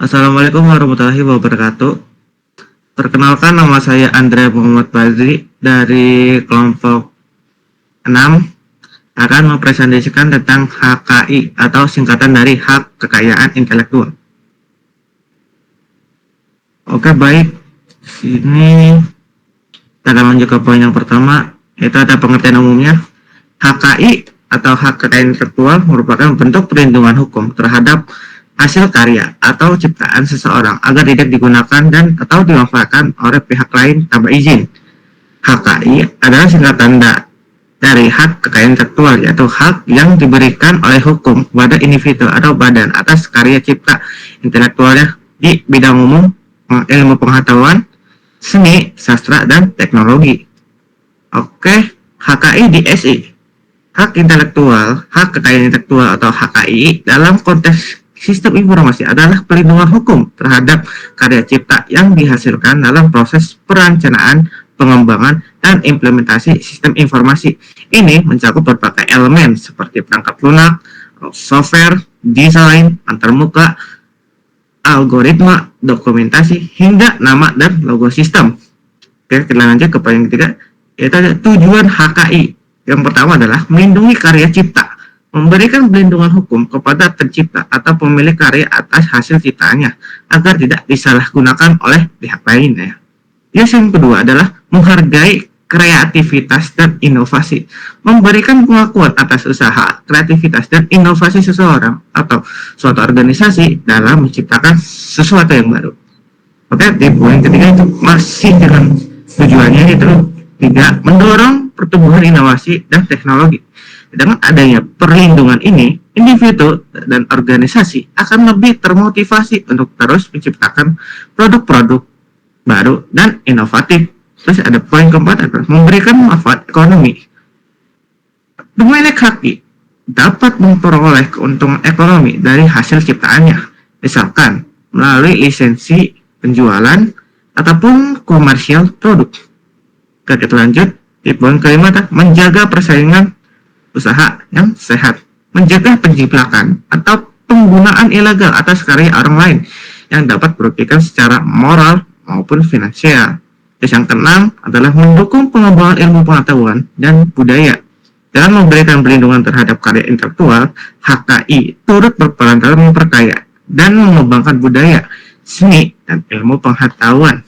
Assalamualaikum warahmatullahi wabarakatuh. Perkenalkan, nama saya Andre Muhammad Badri dari kelompok 6 akan mempresentasikan tentang HKI atau singkatan dari Hak Kekayaan Intelektual. Oke, baik. Sini kita lanjut ke poin yang pertama, yaitu ada pengertian umumnya. HKI atau hak kekayaan intelektual merupakan bentuk perlindungan hukum terhadap hasil karya atau ciptaan seseorang agar tidak digunakan dan atau dimanfaatkan oleh pihak lain tanpa izin. HKI adalah singkatan dari hak kekayaan intelektual, yaitu hak yang diberikan oleh hukum kepada individu atau badan atas karya cipta intelektualnya di bidang umum, ilmu pengetahuan, seni, sastra, dan teknologi. Oke, HKI di SI. Hak intelektual, hak kekayaan intelektual atau HKI dalam konteks sistem informasi adalah perlindungan hukum terhadap karya cipta yang dihasilkan dalam proses perencanaan, pengembangan, dan implementasi sistem informasi. Ini mencakup berbagai elemen seperti perangkat lunak, software, desain, antarmuka, algoritma, dokumentasi, hingga nama dan logo sistem. Oke, kita lanjut ke poin ketiga, yaitu tujuan HKI. Yang pertama adalah melindungi karya cipta, memberikan perlindungan hukum kepada tercipta atau pemilik karya atas hasil ciptaannya agar tidak disalahgunakan oleh pihak lain. Yang kedua adalah menghargai kreativitas dan inovasi, memberikan pengakuan atas usaha, kreativitas, dan inovasi seseorang atau suatu organisasi dalam menciptakan sesuatu yang baru. Oke, di poin ketiga itu masih dengan tujuannya itu tidak mendorong pertumbuhan inovasi dan teknologi. Dengan adanya perlindungan ini, individu dan organisasi akan lebih termotivasi untuk terus menciptakan produk-produk baru dan inovatif. Terus ada poin keempat adalah memberikan manfaat ekonomi. Pemilik HKI dapat memperoleh keuntungan ekonomi dari hasil ciptaannya, misalkan melalui lisensi penjualan ataupun komersial produk. Kita lanjut di poin kelima, menjaga persaingan usaha yang sehat, menjaga penjiplakan atau penggunaan ilegal atas karya orang lain yang dapat merugikan secara moral maupun finansial. Terus yang keenam adalah mendukung pengembangan ilmu pengetahuan dan budaya. Dalam memberikan perlindungan terhadap karya intelektual, HKI turut berperan dalam memperkaya dan mengembangkan budaya, seni, dan ilmu pengetahuan.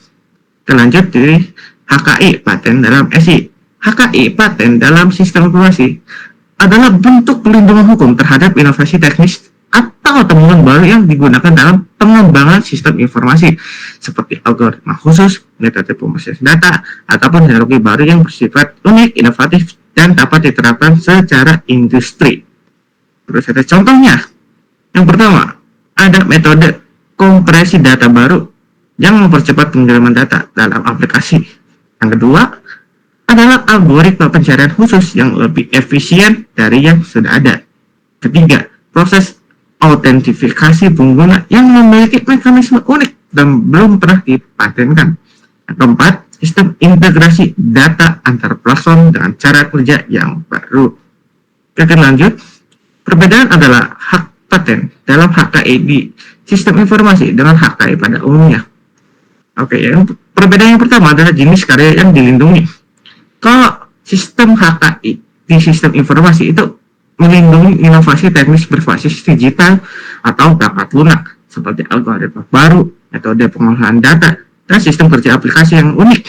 Kita lanjut di HKI paten dalam SI. HKI paten dalam sistem informasi adalah bentuk perlindungan hukum terhadap inovasi teknis atau temuan baru yang digunakan dalam pengembangan sistem informasi seperti algoritma khusus, metode pemrosesan data, ataupun teknologi baru yang bersifat unik, inovatif, dan dapat diterapkan secara industri. Terus ada contohnya. Yang pertama, ada metode kompresi data baru yang mempercepat pengiriman data dalam aplikasi. Yang kedua adalah algoritma pencarian khusus yang lebih efisien dari yang sudah ada. Ketiga, proses autentifikasi pengguna yang memiliki mekanisme unik dan belum pernah dipatenkan. Yang keempat, sistem integrasi data antar platform dengan cara kerja yang baru. Kita lanjut. Perbedaan adalah hak paten dalam HKI di sistem informasi dengan HKI pada umumnya. Oke, perbedaan yang pertama adalah jenis karya yang dilindungi. Kalau sistem HKI di sistem informasi itu melindungi inovasi teknis berbasis digital atau perangkat lunak seperti algoritma baru, metode pengolahan data, dan sistem kerja aplikasi yang unik.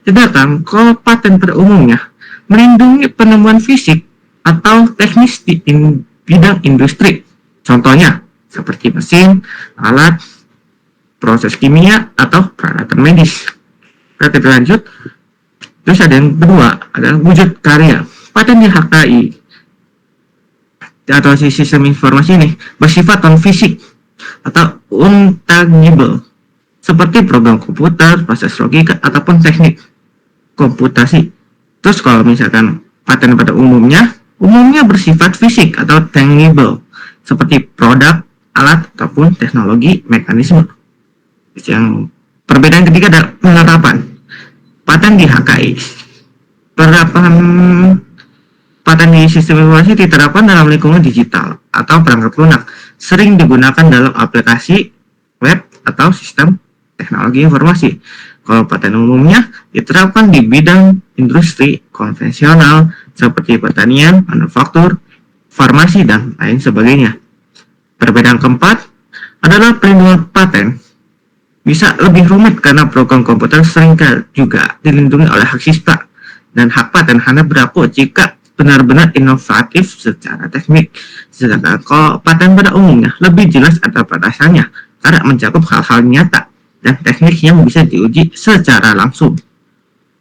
Sedangkan kalau paten pada umumnya melindungi penemuan fisik atau teknis di bidang industri. Contohnya seperti mesin, alat, proses kimia, atau peralatan medis. Kita lanjut. Terus ada yang kedua, adalah wujud karya. Paten di HKI atau sistem informasi ini bersifat non-fisik atau intangible, seperti program komputer, proses logika, ataupun teknik komputasi. Terus kalau misalkan paten pada umumnya bersifat fisik atau tangible, seperti produk, alat, ataupun teknologi mekanisme. Yang perbedaan ketiga adalah penerapan. Paten di HKI. Penerapan paten di sistem informasi diterapkan dalam lingkungan digital atau perangkat lunak, sering digunakan dalam aplikasi web, atau sistem teknologi informasi. Kalau paten umumnya diterapkan di bidang industri konvensional seperti pertanian, manufaktur, farmasi, dan lain sebagainya. Perbedaan keempat adalah perlindungan paten bisa lebih rumit karena program komputer sering juga dilindungi oleh hak cipta, dan hak paten hanya berlaku jika benar-benar inovatif secara teknik. Sedangkan kalau paten pada umumnya lebih jelas ada batasannya karena mencakup hal-hal nyata dan teknik yang bisa diuji secara langsung.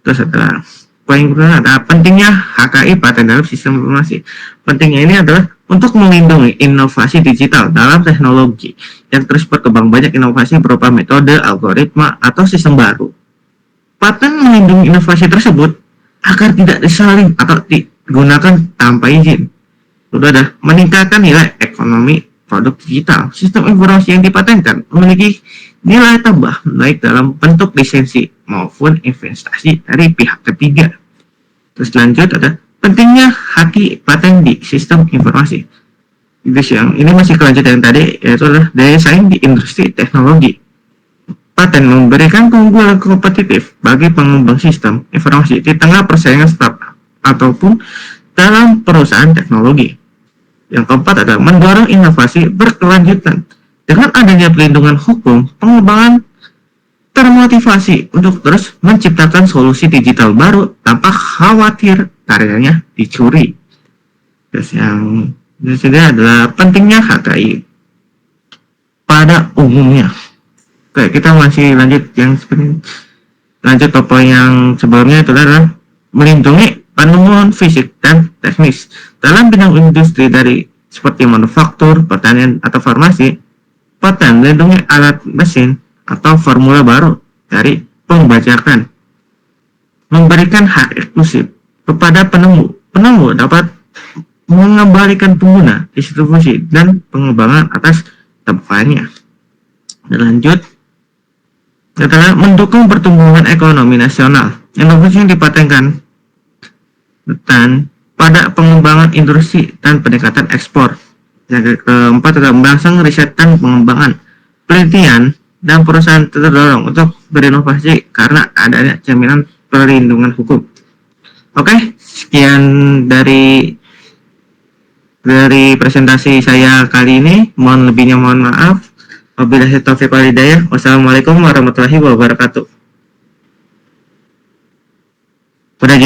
Terus ada poin kedua, ada pentingnya HKI paten dalam sistem informasi. Pentingnya ini adalah untuk melindungi inovasi digital dalam teknologi yang terus berkembang. Banyak inovasi berupa metode, algoritma, atau sistem baru. Paten melindungi inovasi tersebut agar tidak disaling atau digunakan tanpa izin. Sudah ada meningkatkan nilai ekonomi produk digital. Sistem informasi yang dipatenkan memiliki nilai tambah baik dalam bentuk lisensi maupun investasi dari pihak ketiga. Terus lanjut ada pentingnya haki paten di sistem informasi. Yang ini masih kelanjutan yang tadi, yaitu adalah daya saing di industri teknologi. Paten memberikan keunggulan kompetitif bagi pengembang sistem informasi di tengah persaingan startup ataupun dalam perusahaan teknologi. Yang keempat adalah mendorong inovasi berkelanjutan. Dengan adanya perlindungan hukum, pengembangan termotivasi untuk terus menciptakan solusi digital baru tanpa khawatir karyanya dicuri. Terus yang ketiga adalah pentingnya HKI pada umumnya. Oke, kita masih lanjut yang seperti lanjut ke poin yang sebelumnya, itu adalah melindungi penemuan fisik dan teknis dalam bidang industri dari seperti manufaktur, pertanian, atau farmasi. Paten melindungi alat mesin atau formula baru dari pembajakan, memberikan hak eksklusif kepada penemu. Penemu dapat mengembalikan pengguna, distribusi, dan pengembangan atas temuannya. Dan lanjut adalah mendukung pertumbuhan ekonomi nasional. Inovasi yang dipatenkan dan pada pengembangan industri dan peningkatan ekspor. Yang keempat adalah merangsang riset dan pengembangan, penelitian, dan perusahaan terdorong untuk berinovasi karena adanya jaminan perlindungan hukum. Oke, sekian dari presentasi saya kali ini. Mohon lebihnya mohon maaf. Wabillahi taufiq wal hidayah. Wassalamualaikum warahmatullahi wabarakatuh. Udah,